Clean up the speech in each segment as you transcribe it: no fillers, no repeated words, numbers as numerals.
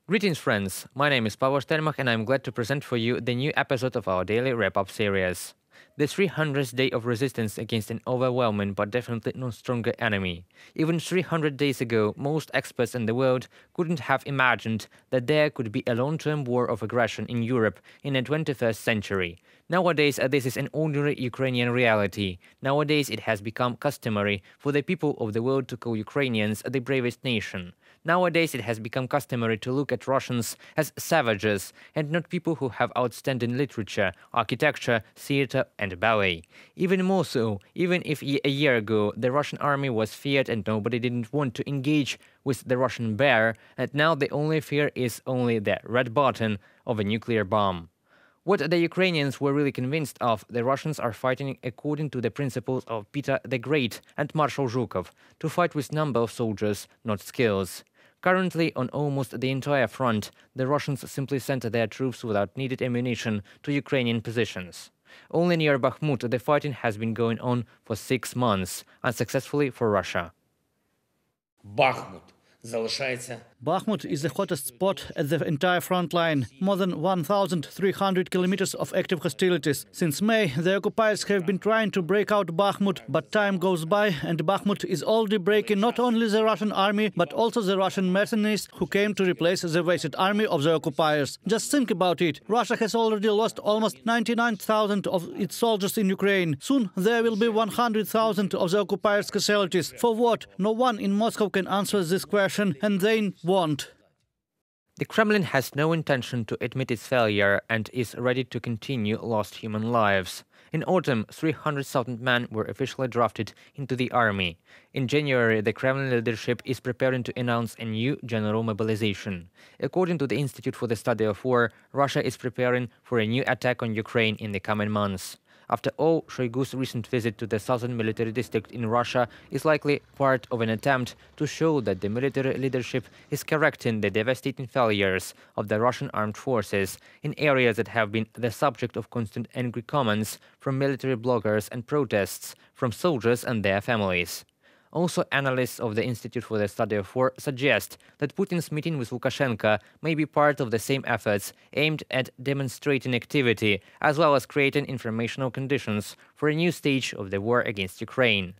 Greetings friends, my name is Pavel Stermach and I'm glad to present for you the new episode of our daily wrap-up series. The 300th day of resistance against an overwhelming but definitely no stronger enemy. Even 300 days ago, most experts in the world couldn't have imagined that there could be a long-term war of aggression in Europe in the 21st century. Nowadays, this is an ordinary Ukrainian reality. Nowadays, it has become customary for the people of the world to call Ukrainians the bravest nation. Nowadays, it has become customary to look at Russians as savages and not people who have outstanding literature, architecture, theater, and ballet. Even more so, even if a year ago the Russian army was feared and nobody didn't want to engage with the Russian bear, and now the only fear is only the red button of a nuclear bomb. What the Ukrainians were really convinced of, the Russians are fighting according to the principles of Peter the Great and Marshal Zhukov, to fight with number of soldiers, not skills. Currently, on almost the entire front, the Russians simply sent their troops without needed ammunition to Ukrainian positions. Only near Bakhmut, the fighting has been going on for 6 months, unsuccessfully for Russia. Bakhmut is the hottest spot at the entire front line. More than 1,300 kilometers of active hostilities. Since May, the occupiers have been trying to break out Bakhmut, but time goes by and Bakhmut is already breaking not only the Russian army, but also the Russian mercenaries who came to replace the wasted army of the occupiers. Just think about it. Russia has already lost almost 99,000 of its soldiers in Ukraine. Soon there will be 100,000 of the occupiers' casualties. For what? No one in Moscow can answer this question, and they won't. The Kremlin has no intention to admit its failure and is ready to continue lost human lives. In autumn, 300,000 men were officially drafted into the army. In January, the Kremlin leadership is preparing to announce a new general mobilization. According to the Institute for the Study of War, Russia is preparing for a new attack on Ukraine in the coming months. After all, Shoigu's recent visit to the southern military district in Russia is likely part of an attempt to show that the military leadership is correcting the devastating failures of the Russian armed forces in areas that have been the subject of constant angry comments from military bloggers and protests from soldiers and their families. Also, analysts of the Institute for the Study of War suggest that Putin's meeting with Lukashenko may be part of the same efforts aimed at demonstrating activity, as well as creating informational conditions for a new stage of the war against Ukraine.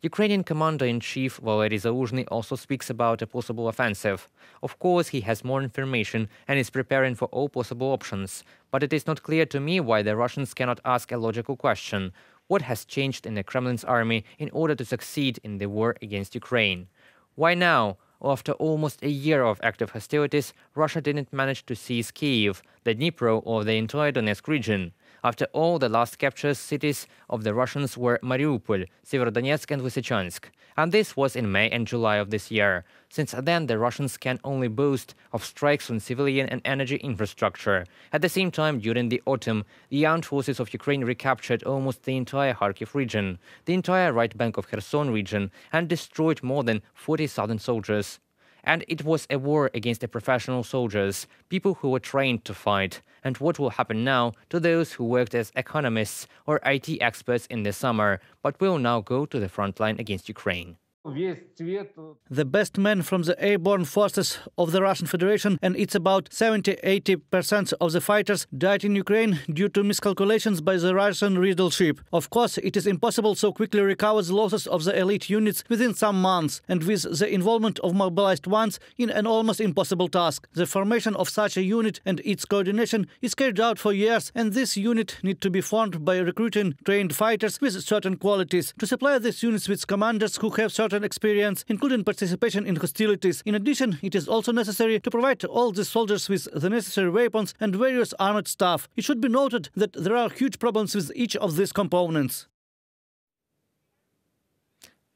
Ukrainian Commander-in-Chief Valery Zaluzhny also speaks about a possible offensive. Of course, he has more information and is preparing for all possible options, but it is not clear to me why the Russians cannot ask a logical question. What has changed in the Kremlin's army in order to succeed in the war against Ukraine? Why now, after almost a year of active hostilities, Russia didn't manage to seize Kyiv, the Dnipro, or the entire Donetsk region? After all, the last captured cities of the Russians were Mariupol, Severodonetsk and Lysychansk, and this was in May and July of this year. Since then, the Russians can only boast of strikes on civilian and energy infrastructure. At the same time, during the autumn, the armed forces of Ukraine recaptured almost the entire Kharkiv region, the entire right bank of Kherson region, and destroyed more than 40,000 soldiers. And it was a war against the professional soldiers, people who were trained to fight. And what will happen now to those who worked as economists or IT experts in the summer, but will now go to the front line against Ukraine? The best men from the airborne forces of the Russian Federation, and it's about 70–80% of the fighters, died in Ukraine due to miscalculations by the Russian leadership. Of course, it is impossible so quickly recover the losses of the elite units within some months, and with the involvement of mobilized ones in an almost impossible task. The formation of such a unit and its coordination is carried out for years, and this unit need to be formed by recruiting trained fighters with certain qualities. To supply these units with commanders who have certain experience, including participation in hostilities. In addition, it is also necessary to provide all the soldiers with the necessary weapons and various armored staff. It should be noted that there are huge problems with each of these components.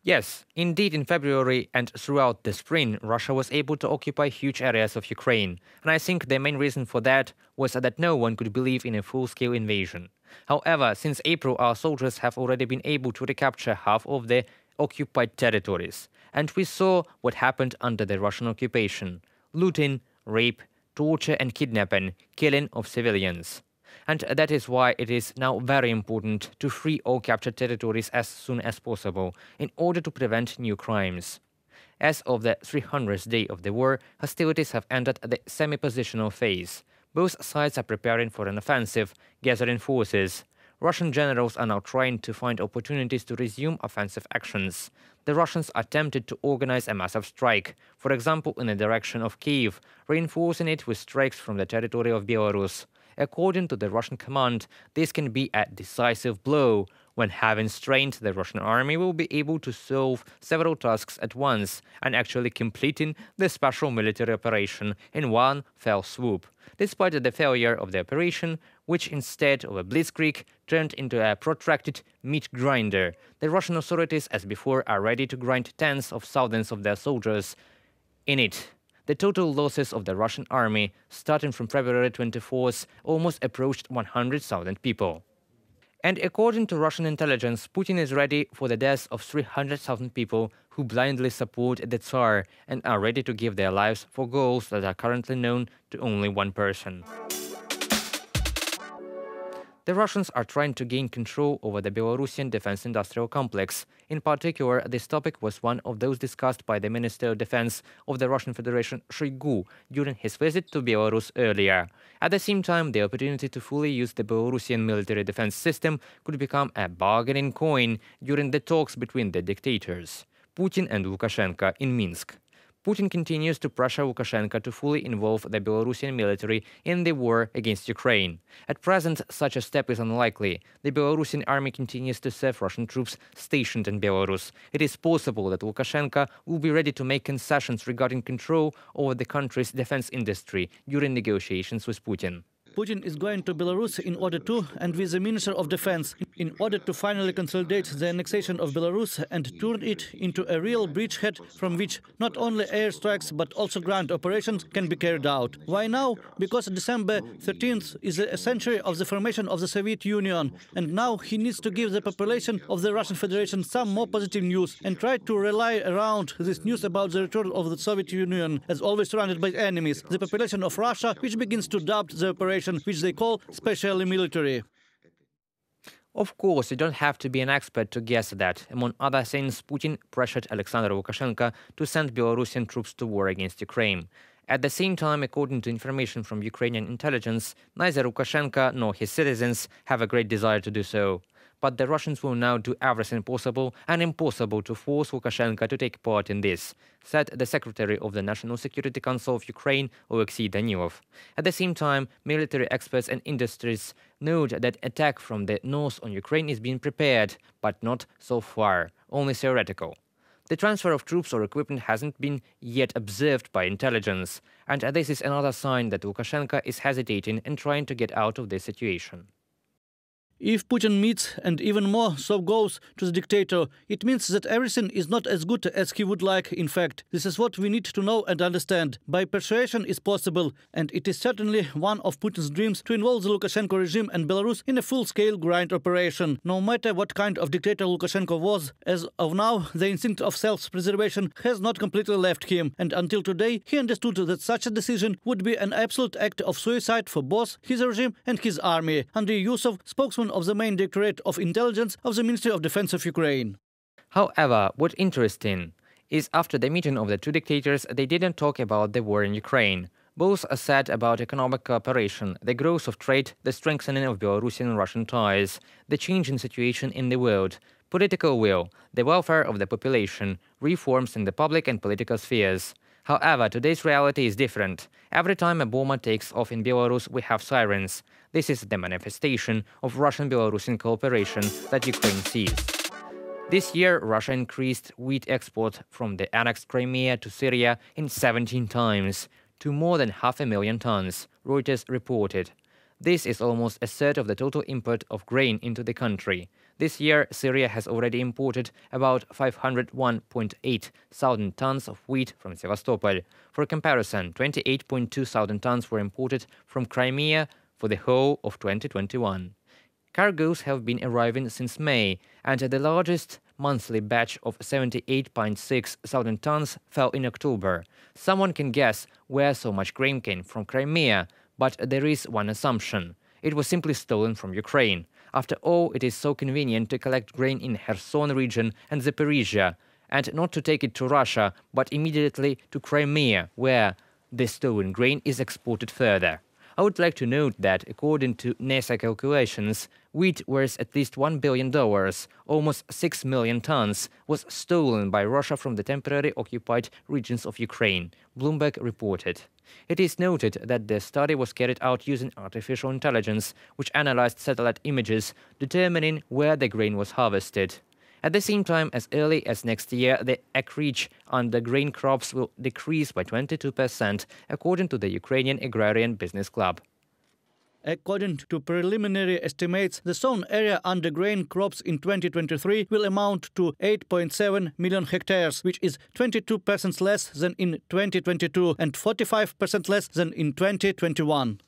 Yes, indeed, in February and throughout the spring, Russia was able to occupy huge areas of Ukraine. And I think the main reason for that was that no one could believe in a full-scale invasion. However, since April, our soldiers have already been able to recapture half of the occupied territories. And we saw what happened under the Russian occupation: looting, rape, torture and kidnapping, killing of civilians. And that is why it is now very important to free all captured territories as soon as possible in order to prevent new crimes. As of the 300th day of the war, hostilities have entered the semi-positional phase. Both sides are preparing for an offensive, gathering forces. Russian generals are now trying to find opportunities to resume offensive actions. The Russians are tempted to organize a massive strike, for example in the direction of Kiev, reinforcing it with strikes from the territory of Belarus. According to the Russian command, this can be a decisive blow. When having strained, the Russian army will be able to solve several tasks at once and actually completing the special military operation in one fell swoop. Despite the failure of the operation, which instead of a blitzkrieg turned into a protracted meat grinder, the Russian authorities, as before, are ready to grind tens of thousands of their soldiers in it. The total losses of the Russian army, starting from February 24th, almost approached 100,000 people. And according to Russian intelligence, Putin is ready for the death of 300,000 people who blindly support the Tsar and are ready to give their lives for goals that are currently known to only one person. The Russians are trying to gain control over the Belarusian defense industrial complex. In particular, this topic was one of those discussed by the Minister of Defense of the Russian Federation, Shoigu, during his visit to Belarus earlier. At the same time, the opportunity to fully use the Belarusian military defense system could become a bargaining coin during the talks between the dictators, Putin and Lukashenko, in Minsk. Putin continues to pressure Lukashenko to fully involve the Belarusian military in the war against Ukraine. At present, such a step is unlikely. The Belarusian army continues to serve Russian troops stationed in Belarus. It is possible that Lukashenko will be ready to make concessions regarding control over the country's defense industry during negotiations with Putin. Putin is going to Belarus in order to, and with the Minister of Defense, in order to finally consolidate the annexation of Belarus and turn it into a real bridgehead from which not only airstrikes but also ground operations can be carried out. Why now? Because December 13th is a century of the formation of the Soviet Union, and now he needs to give the population of the Russian Federation some more positive news and try to rely around this news about the return of the Soviet Union, as always surrounded by enemies, the population of Russia, which begins to doubt the operation, which they call specially military. Of course, you don't have to be an expert to guess that. Among other things, Putin pressured Alexander Lukashenko to send Belarusian troops to war against Ukraine. At the same time, according to information from Ukrainian intelligence, neither Lukashenko nor his citizens have a great desire to do so. But the Russians will now do everything possible and impossible to force Lukashenko to take part in this, said the Secretary of the National Security Council of Ukraine, Alexei Danilov. At the same time, military experts and industries note that attack from the north on Ukraine is being prepared, but not so far, only theoretical. The transfer of troops or equipment hasn't been yet observed by intelligence, and this is another sign that Lukashenko is hesitating and trying to get out of this situation. If Putin meets, and even more so goes, to the dictator, it means that everything is not as good as he would like. In fact, this is what we need to know and understand. By persuasion is possible, and it is certainly one of Putin's dreams to involve the Lukashenko regime and Belarus in a full-scale grind operation. No matter what kind of dictator Lukashenko was, as of now, the instinct of self-preservation has not completely left him, and until today he understood that such a decision would be an absolute act of suicide for both his regime and his army. Andrei Yusov, spokesman of the main Directorate of Intelligence of the Ministry of Defense of Ukraine. However, what's interesting is after the meeting of the two dictators, they didn't talk about the war in Ukraine. Both are said about economic cooperation, the growth of trade, the strengthening of Belarusian and Russian ties, the changing situation in the world, political will, the welfare of the population, reforms in the public and political spheres. However, today's reality is different. Every time a bomber takes off in Belarus, we have sirens. This is the manifestation of Russian-Belarusian cooperation that Ukraine sees. This year, Russia increased wheat export from the annexed Crimea to Syria in 17 times, to more than 500,000 tons, Reuters reported. This is almost a third of the total import of grain into the country. This year, Syria has already imported about 501.8 thousand tons of wheat from Sevastopol. For comparison, 28.2 thousand tons were imported from Crimea for the whole of 2021. Cargoes have been arriving since May, and the largest monthly batch of 78.6 thousand tons fell in October. Someone can guess where so much grain came from Crimea, but there is one assumption. It was simply stolen from Ukraine. After all, it is so convenient to collect grain in Kherson region and Zaporizhia, and not to take it to Russia, but immediately to Crimea, where the stolen grain is exported further. I would like to note that, according to NASA calculations, wheat worth at least $1 billion, almost 6 million tons, was stolen by Russia from the temporarily occupied regions of Ukraine, Bloomberg reported. It is noted that the study was carried out using artificial intelligence, which analyzed satellite images, determining where the grain was harvested. At the same time, as early as next year, the acreage under grain crops will decrease by 22%, according to the Ukrainian Agrarian Business Club. According to preliminary estimates, the sown area under grain crops in 2023 will amount to 8.7 million hectares, which is 22% less than in 2022 and 45% less than in 2021.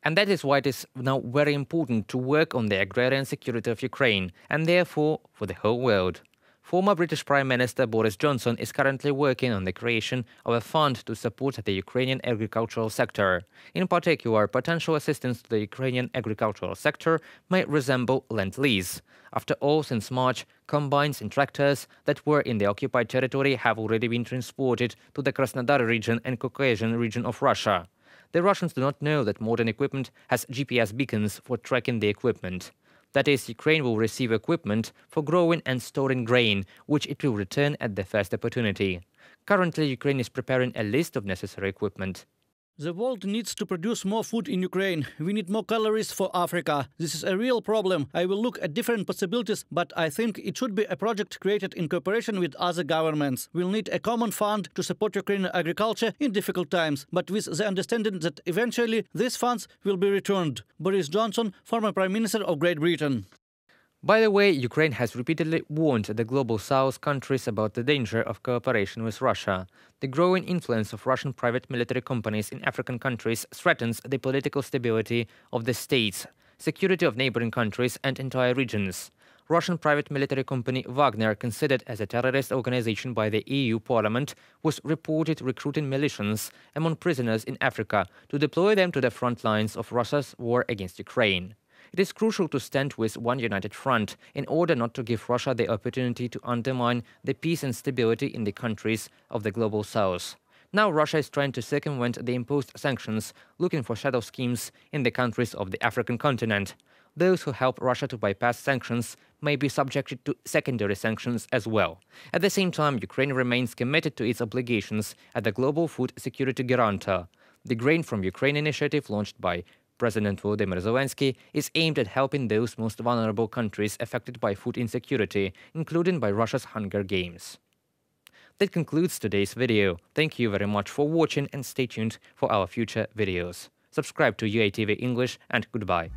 And that is why it is now very important to work on the agrarian security of Ukraine, and therefore for the whole world. Former British Prime Minister Boris Johnson is currently working on the creation of a fund to support the Ukrainian agricultural sector. In particular, potential assistance to the Ukrainian agricultural sector may resemble Lend-Lease. After all, since March, combines and tractors that were in the occupied territory have already been transported to the Krasnodar region and Caucasian region of Russia. The Russians do not know that modern equipment has GPS beacons for tracking the equipment. That is, Ukraine will receive equipment for growing and storing grain, which it will return at the first opportunity. Currently, Ukraine is preparing a list of necessary equipment. The world needs to produce more food in Ukraine. We need more calories for Africa. This is a real problem. I will look at different possibilities, but I think it should be a project created in cooperation with other governments. We'll need a common fund to support Ukrainian agriculture in difficult times, but with the understanding that eventually these funds will be returned. Boris Johnson, former Prime Minister of Great Britain. By the way, Ukraine has repeatedly warned the Global South countries about the danger of cooperation with Russia. The growing influence of Russian private military companies in African countries threatens the political stability of the states, security of neighboring countries and entire regions. Russian private military company Wagner, considered as a terrorist organization by the EU Parliament, was reported recruiting militias among prisoners in Africa to deploy them to the front lines of Russia's war against Ukraine. It is crucial to stand with one united front in order not to give Russia the opportunity to undermine the peace and stability in the countries of the Global South. Now Russia is trying to circumvent the imposed sanctions, looking for shadow schemes in the countries of the African continent. Those who help Russia to bypass sanctions may be subjected to secondary sanctions as well. At the same time, Ukraine remains committed to its obligations as the global food security guarantor. The Grain from Ukraine initiative, launched by President Volodymyr Zelensky, is aimed at helping those most vulnerable countries affected by food insecurity, including by Russia's Hunger Games. That concludes today's video. Thank you very much for watching and stay tuned for our future videos. Subscribe to UATV English and goodbye.